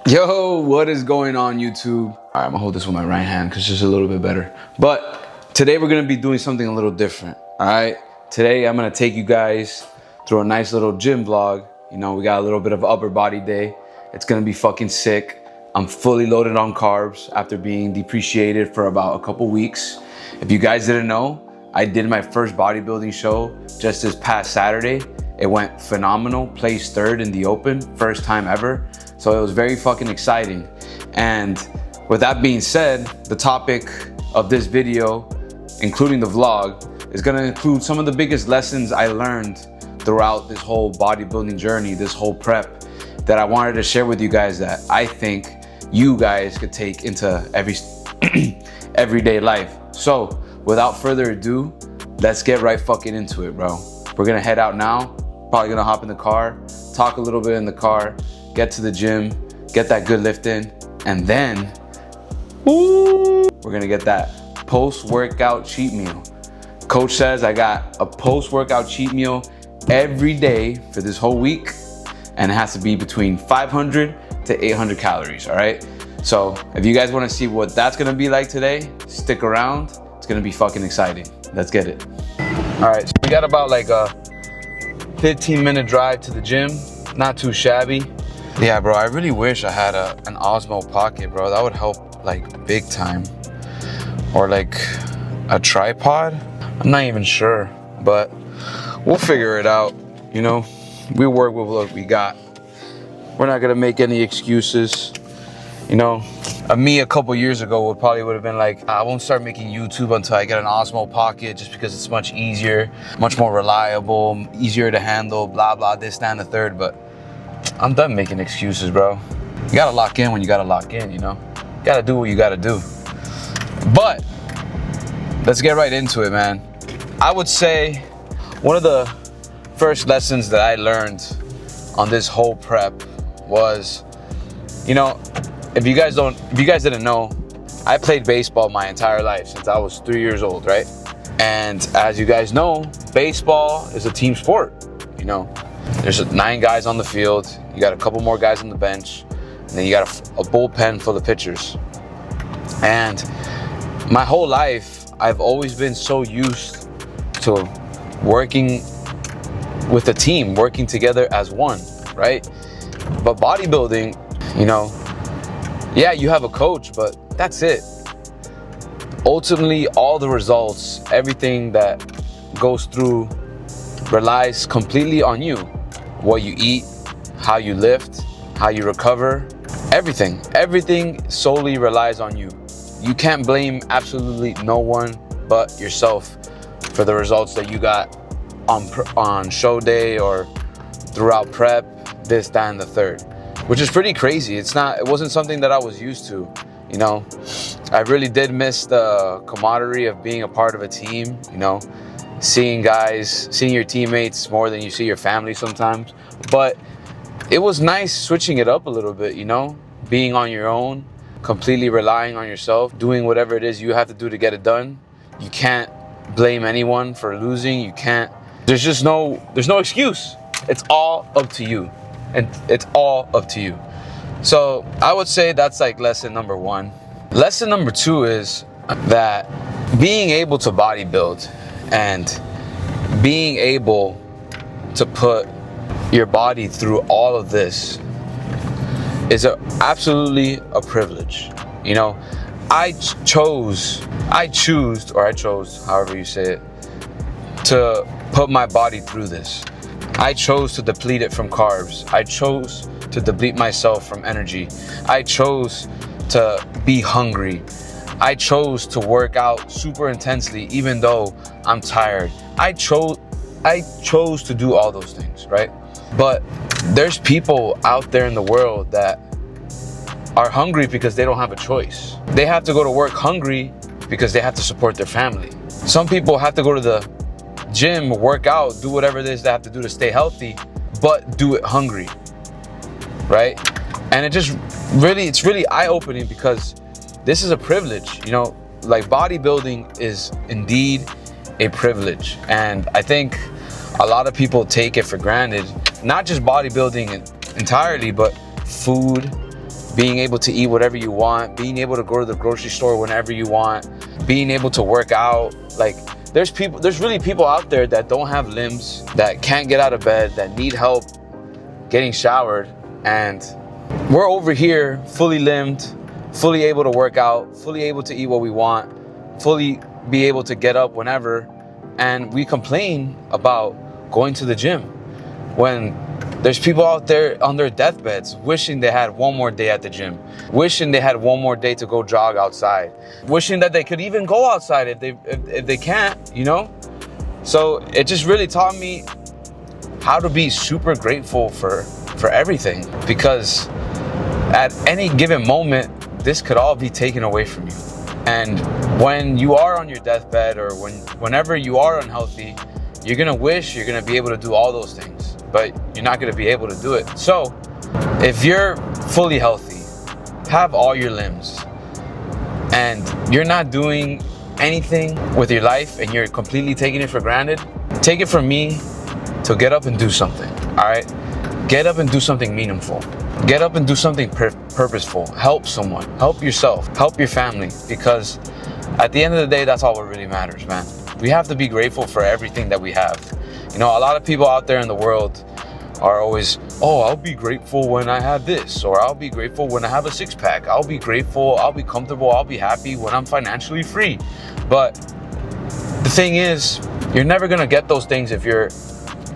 Yo, what is going on, YouTube? All right, I'm gonna hold this with my right hand because it's just a little bit better. But today we're gonna be doing something a little different, all right? Today I'm gonna take you guys through a nice little gym vlog. You know, we got a little bit of upper body day. It's gonna be fucking sick. I'm fully loaded on carbs after being depreciated for about a couple weeks. If you guys didn't know, I did my first bodybuilding show just this past Saturday. It went phenomenal, placed third in the open, first time ever. So it was very fucking exciting. And with that being said, the topic of this video, including the vlog, is gonna include some of the biggest lessons I learned throughout this whole bodybuilding journey, this whole prep, that I wanted to share with you guys that I think you guys could take into everyday life. So without further ado, let's get right fucking into it, bro. We're gonna head out now, probably gonna hop in the car, talk a little bit in the car, get to the gym, get that good lift in, and then we're gonna get that post-workout cheat meal. Coach says I got a post-workout cheat meal every day for this whole week, and it has to be between 500 to 800 calories, all right? So if you guys wanna see what that's gonna be like today, stick around. It's gonna be fucking exciting. Let's get it. All right, so we got about like a 15-minute drive to the gym. Not too shabby. Yeah, bro, I really wish I had an Osmo Pocket, bro. That would help like big time. Or like a tripod. I'm not even sure, but we'll figure it out. You know, we work with what we got. We're not gonna make any excuses. You know, me a couple years ago would have been like, I won't start making YouTube until I get an Osmo Pocket just because it's much easier, much more reliable, easier to handle, blah, blah, this, that, and the third. But I'm done making excuses, bro. You gotta lock in when you gotta lock in, you know? You gotta do what you gotta do. But let's get right into it, man. I would say one of the first lessons that I learned on this whole prep was, you know, if you guys didn't know, I played baseball my entire life since I was 3 years old, right? And as you guys know, baseball is a team sport, you know? There's 9 guys on the field, you got a couple more guys on the bench, and then you got a bullpen full of pitchers. And my whole life, I've always been so used to working with a team, working together as one, right? But bodybuilding, you know, yeah, you have a coach, but that's it. Ultimately, all the results, everything that goes through relies completely on you. What you eat, how you lift, how you recover, everything solely relies on you. You can't blame absolutely no one but yourself for the results that you got on show day or throughout prep, this, that, and the third, which is pretty crazy. It wasn't something that I was used to, you know. I really did miss the camaraderie of being a part of a team, you know, seeing your teammates more than you see your family sometimes. But it was nice switching it up a little bit, you know, being on your own, completely relying on yourself, doing whatever it is you have to do to get it done. You can't blame anyone for losing. There's no excuse. It's all up to you. And it's all up to you. So I would say that's like lesson number 1. Lesson number 2 is that being able to bodybuild and being able to put your body through all of this is absolutely a privilege. You know, I chose, however you say it, to put my body through this. I chose to deplete it from carbs. I chose to deplete myself from energy. I chose to be hungry. I chose to work out super intensely even though I'm tired. I chose to do all those things, right? But there's people out there in the world that are hungry because they don't have a choice. They have to go to work hungry because they have to support their family. Some people have to go to the gym, work out, do whatever it is they have to do to stay healthy, but do it hungry, right? And it's really eye-opening because this is a privilege, you know, like bodybuilding is indeed a privilege. And I think a lot of people take it for granted, not just bodybuilding entirely, but food, being able to eat whatever you want, being able to go to the grocery store whenever you want, being able to work out. Like, there's really people out there that don't have limbs, that can't get out of bed, that need help getting showered, and we're over here fully limbed, fully able to work out, fully able to eat what we want, fully be able to get up whenever, and we complain about going to the gym when there's people out there on their deathbeds wishing they had one more day at the gym, wishing they had one more day to go jog outside, wishing that they could even go outside if they can't, you know? So it just really taught me how to be super grateful for everything, because at any given moment, this could all be taken away from you. And when you are on your deathbed, or whenever you are unhealthy, you're gonna wish you're gonna be able to do all those things, but you're not gonna be able to do it. So if you're fully healthy, have all your limbs, and you're not doing anything with your life and you're completely taking it for granted, take it from me to get up and do something, all right? Get up and do something meaningful. Get up and do something purposeful. Help someone, help yourself, help your family, because at the end of the day, that's all that really matters, man. We have to be grateful for everything that we have. You know, a lot of people out there in the world are always, oh, I'll be grateful when I have this, or I'll be grateful when I have a six pack. I'll be grateful, I'll be comfortable, I'll be happy when I'm financially free. But the thing is, you're never gonna get those things if you're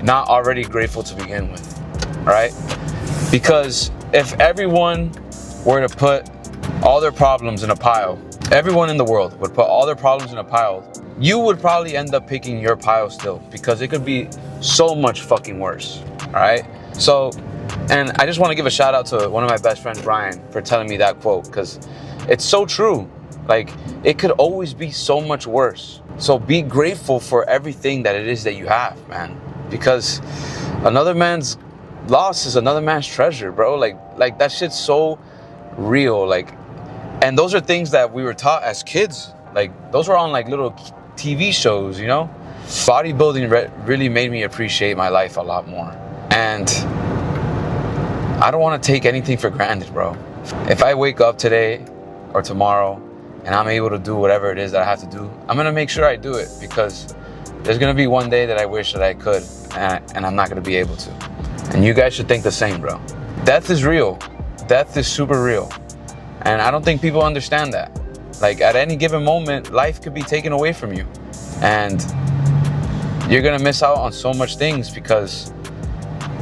not already grateful to begin with, right? Because if everyone were to put all their problems in a pile, everyone in the world would put all their problems in a pile, you would probably end up picking your pile still, because it could be so much fucking worse, all right? So, and I just want to give a shout out to one of my best friends, Brian, for telling me that quote, because it's so true. Like, it could always be so much worse. So be grateful for everything that it is that you have, man, because another man's loss is another man's treasure, bro. Like that shit's so real. Like, and those are things that we were taught as kids. Like, those were on like little TV shows, you know? Bodybuilding really made me appreciate my life a lot more. And I don't want to take anything for granted, bro. If I wake up today or tomorrow and I'm able to do whatever it is that I have to do, I'm gonna make sure I do it, because there's gonna be one day that I wish that I could, and I'm not gonna be able to. And you guys should think the same, bro. Death is real. Death is super real. And I don't think people understand that. Like, at any given moment, life could be taken away from you. And you're gonna miss out on so much things because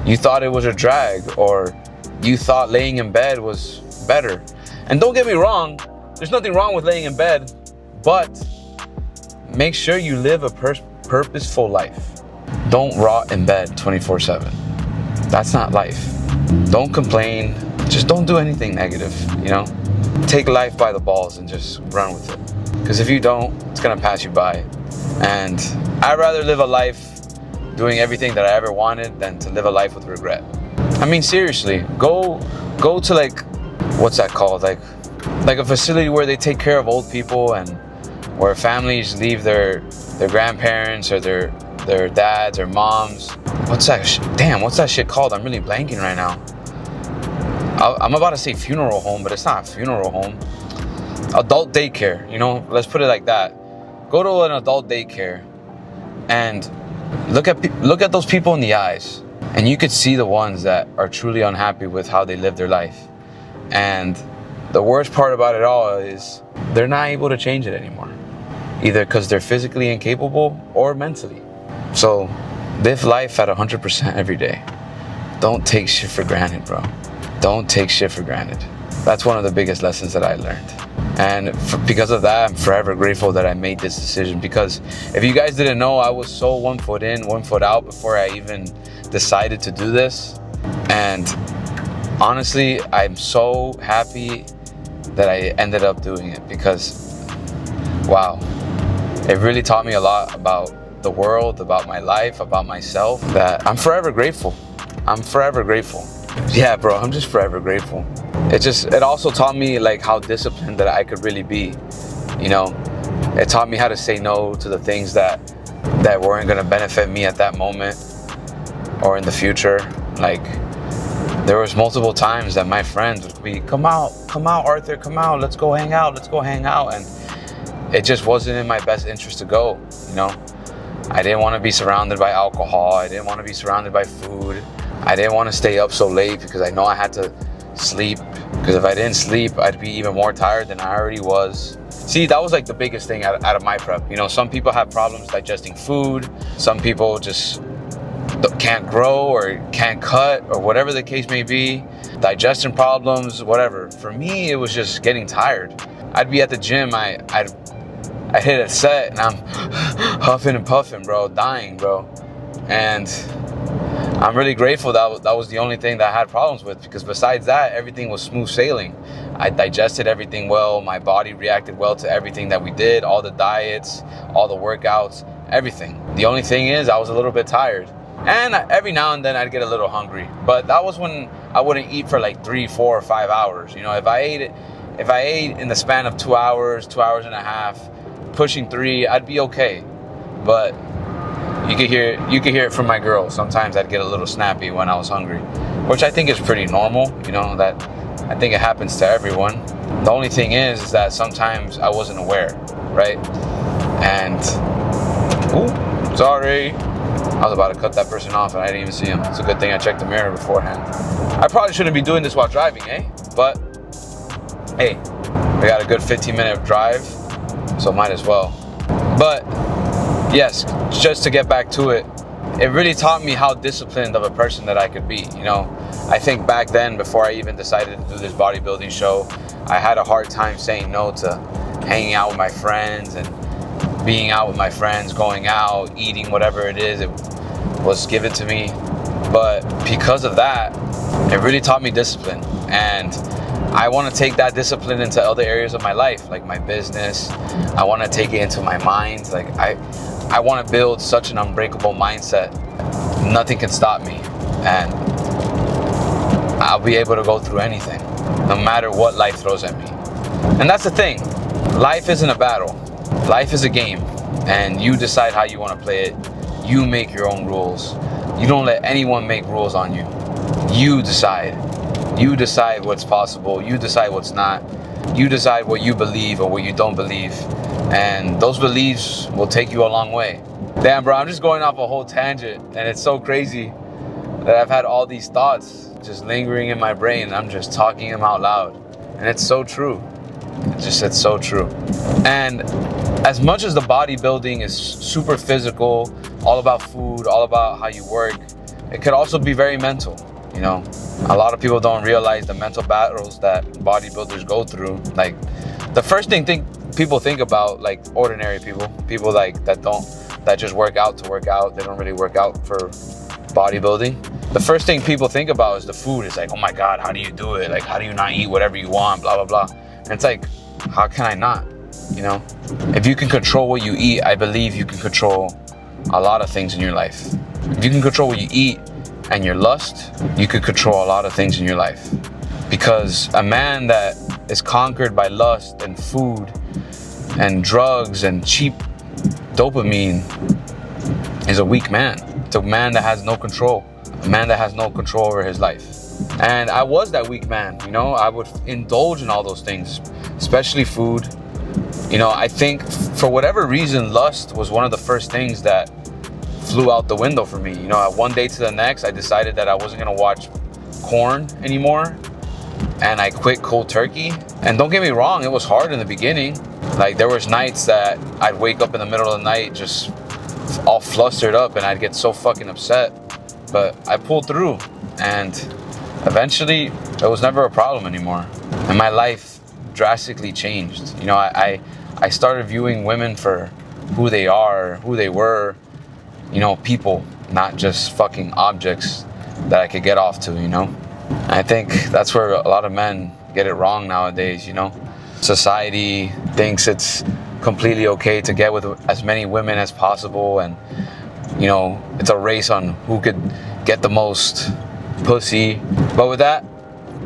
you thought it was a drag, or you thought laying in bed was better. And don't get me wrong, there's nothing wrong with laying in bed, but make sure you live a purposeful life. Don't rot in bed 24/7. That's not life. Don't complain. Just don't do anything negative, you know? Take life by the balls and just run with it. Because if you don't, it's gonna pass you by. And I'd rather live a life doing everything that I ever wanted than to live a life with regret. I mean, seriously, go to like, what's that called? Like a facility where they take care of old people, and where families leave their grandparents or their dads or moms. What's that shit called? I'm really blanking right now. I'm about to say funeral home, but it's not a funeral home. Adult daycare, you know, let's put it like that. Go to an adult daycare and look at those people in the eyes, and you could see the ones that are truly unhappy with how they live their life. And the worst part about it all is they're not able to change it anymore, either because they're physically incapable or mentally. So live life at 100% every day. Don't take shit for granted, bro. Don't take shit for granted. That's one of the biggest lessons that I learned. And because of that, I'm forever grateful that I made this decision. Because if you guys didn't know, I was so 1 foot in, 1 foot out before I even decided to do this. And honestly, I'm so happy that I ended up doing it, because wow, it really taught me a lot about the world, about my life, about myself, that I'm forever grateful. I'm forever grateful. Yeah, bro, I'm just forever grateful. It also taught me like how disciplined that I could really be. You know, it taught me how to say no to the things that weren't gonna benefit me at that moment or in the future. Like, there was multiple times that my friends would be, come out, Arthur, come out, let's go hang out. And it just wasn't in my best interest to go, you know? I didn't want to be surrounded by alcohol. I didn't want to be surrounded by food. I didn't want to stay up so late because I know I had to sleep. Because if I didn't sleep, I'd be even more tired than I already was. See, that was like the biggest thing out of my prep. You know, some people have problems digesting food. Some people just can't grow or can't cut or whatever the case may be. Digestion problems, whatever. For me, it was just getting tired. I'd be at the gym, I'd hit a set and I'm huffing and puffing, bro, dying, bro. And I'm really grateful that was the only thing that I had problems with, because besides that, everything was smooth sailing. I digested everything well. My body reacted well to everything that we did, all the diets, all the workouts, everything. The only thing is I was a little bit tired. And every now and then I'd get a little hungry. But that was when I wouldn't eat for like 3, 4, or 5 hours. You know, if I ate in the span of 2 hours, 2 hours and a half, pushing 3, I'd be okay. But you could hear it from my girl. Sometimes I'd get a little snappy when I was hungry, which I think is pretty normal. You know, that I think it happens to everyone. The only thing is that sometimes I wasn't aware, right? And ooh, sorry. I was about to cut that person off and I didn't even see him. It's a good thing I checked the mirror beforehand. I probably shouldn't be doing this while driving, eh? But hey, we got a good 15-minute drive, so might as well. But yes, just to get back to it, it really taught me how disciplined of a person that I could be. You know, I think back then, before I even decided to do this bodybuilding show, I had a hard time saying no to hanging out with my friends and being out with my friends, going out, eating whatever it is, it was given to me. But because of that, it really taught me discipline. And I want to take that discipline into other areas of my life, like my business. I want to take it into my mind. Like I want to build such an unbreakable mindset. Nothing can stop me. And I'll be able to go through anything, no matter what life throws at me. And that's the thing. Life isn't a battle. Life is a game. And you decide how you want to play it. You make your own rules. You don't let anyone make rules on you. You decide. You decide what's possible. You decide what's not. You decide what you believe or what you don't believe. And those beliefs will take you a long way. Damn, bro, I'm just going off a whole tangent. And it's so crazy that I've had all these thoughts just lingering in my brain. I'm just talking them out loud. And it's so true. It's so true. And as much as the bodybuilding is super physical, all about food, all about how you work, it could also be very mental. You know, a lot of people don't realize the mental battles that bodybuilders go through. Like, the first thing people think about, like ordinary people like that just work out to work out. They don't really work out for bodybuilding. The first thing people think about is the food. It's like, oh my God, how do you do it? Like, how do you not eat whatever you want? Blah, blah, blah. And it's like, how can I not? You know, if you can control what you eat, I believe you can control a lot of things in your life. If you can control what you eat and your lust, you could control a lot of things in your life. Because a man that is conquered by lust and food and drugs and cheap dopamine is a weak man. It's a man that has no control. A man that has no control over his life. And I was that weak man, you know. I would indulge in all those things, especially food. You know, I think for whatever reason, lust was one of the first things that flew out the window for me. You know, one day to the next, I decided that I wasn't gonna watch porn anymore, and I quit cold turkey. And don't get me wrong, it was hard in the beginning. Like, there was nights that I'd wake up in the middle of the night just all flustered up, and I'd get so fucking upset. But I pulled through, and eventually it was never a problem anymore. And my life drastically changed. You know, I started viewing women for who they are, who they were, you know, people, not just fucking objects that I could get off to, you know. And I think that's where a lot of men get it wrong nowadays, you know. Society thinks it's completely okay to get with as many women as possible, and, you know, it's a race on who could get the most pussy. But with that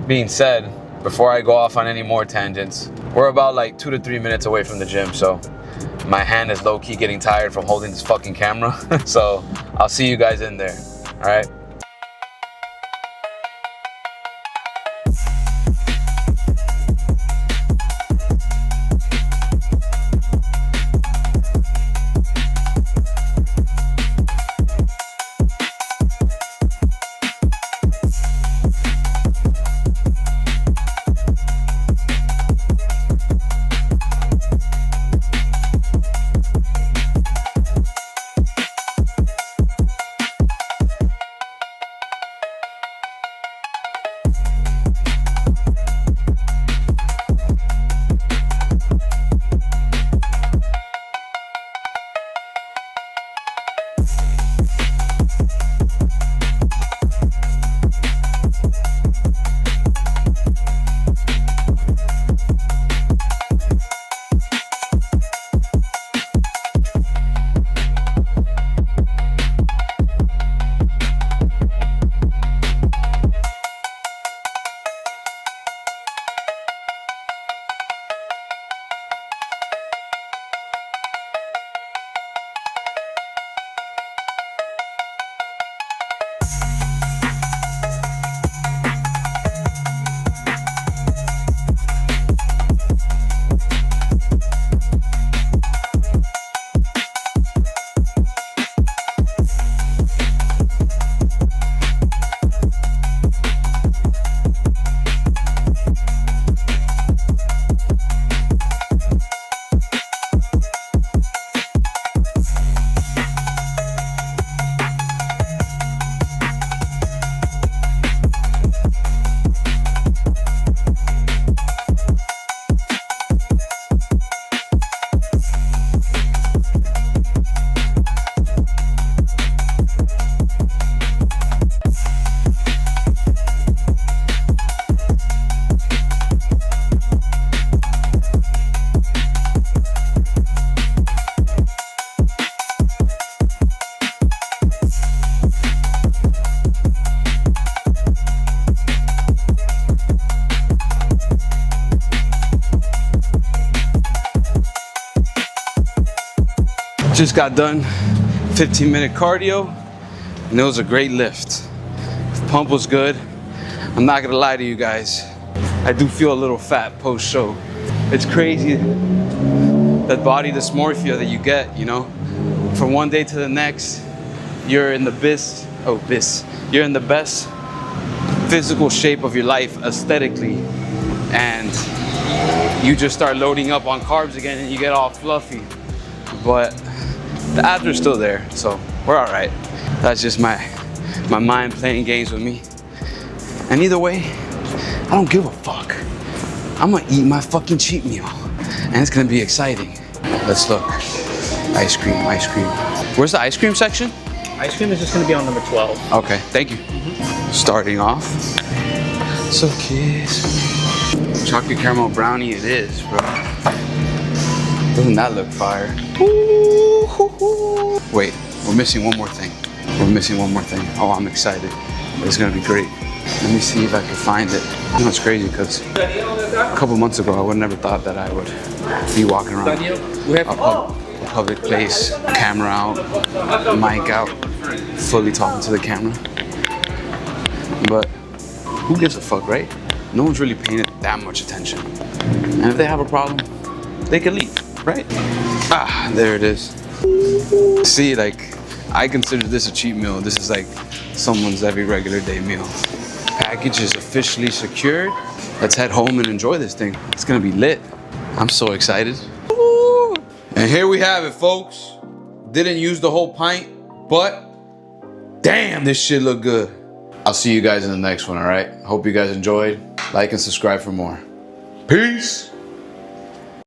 being said, before I go off on any more tangents, we're about like 2 to 3 minutes away from the gym, so my hand is low-key getting tired from holding this fucking camera. So I'll see you guys in there. All right. Just got done 15-minute cardio, and it was a great lift. The pump was good. I'm not gonna lie to you guys. I do feel a little fat post-show. It's crazy, that body dysmorphia that you get, you know? From one day to the next, you're in the best physical shape of your life aesthetically, and you just start loading up on carbs again and you get all fluffy. But the abs are still there, so we're all right. That's just my mind playing games with me. And either way, I don't give a fuck. I'm gonna eat my fucking cheat meal, and it's gonna be exciting. Let's look. Ice cream, ice cream. Where's the ice cream section? Ice cream is just gonna be on number 12. Okay, thank you. Starting off. So kiss me. Chocolate caramel brownie it is, bro. Doesn't that look fire? Ooh. Wait, we're missing one more thing. Oh, I'm excited. It's gonna be great. Let me see if I can find it. You know, it's crazy because a couple months ago, I would never thought that I would be walking around a public place, camera out, mic out, fully talking to the camera. But who gives a fuck, right? No one's really paying it that much attention. And if they have a problem, they can leave, right? Ah, there it is. See, like, I consider this a cheat meal. This is like someone's every regular day meal. Package is officially secured. Let's head home and enjoy this thing. It's gonna be lit. I'm so excited. Woo! And here we have it, folks. Didn't use the whole pint, but damn, this shit look good. I'll see you guys in the next one, all right? Hope you guys enjoyed. Like and subscribe for more. Peace.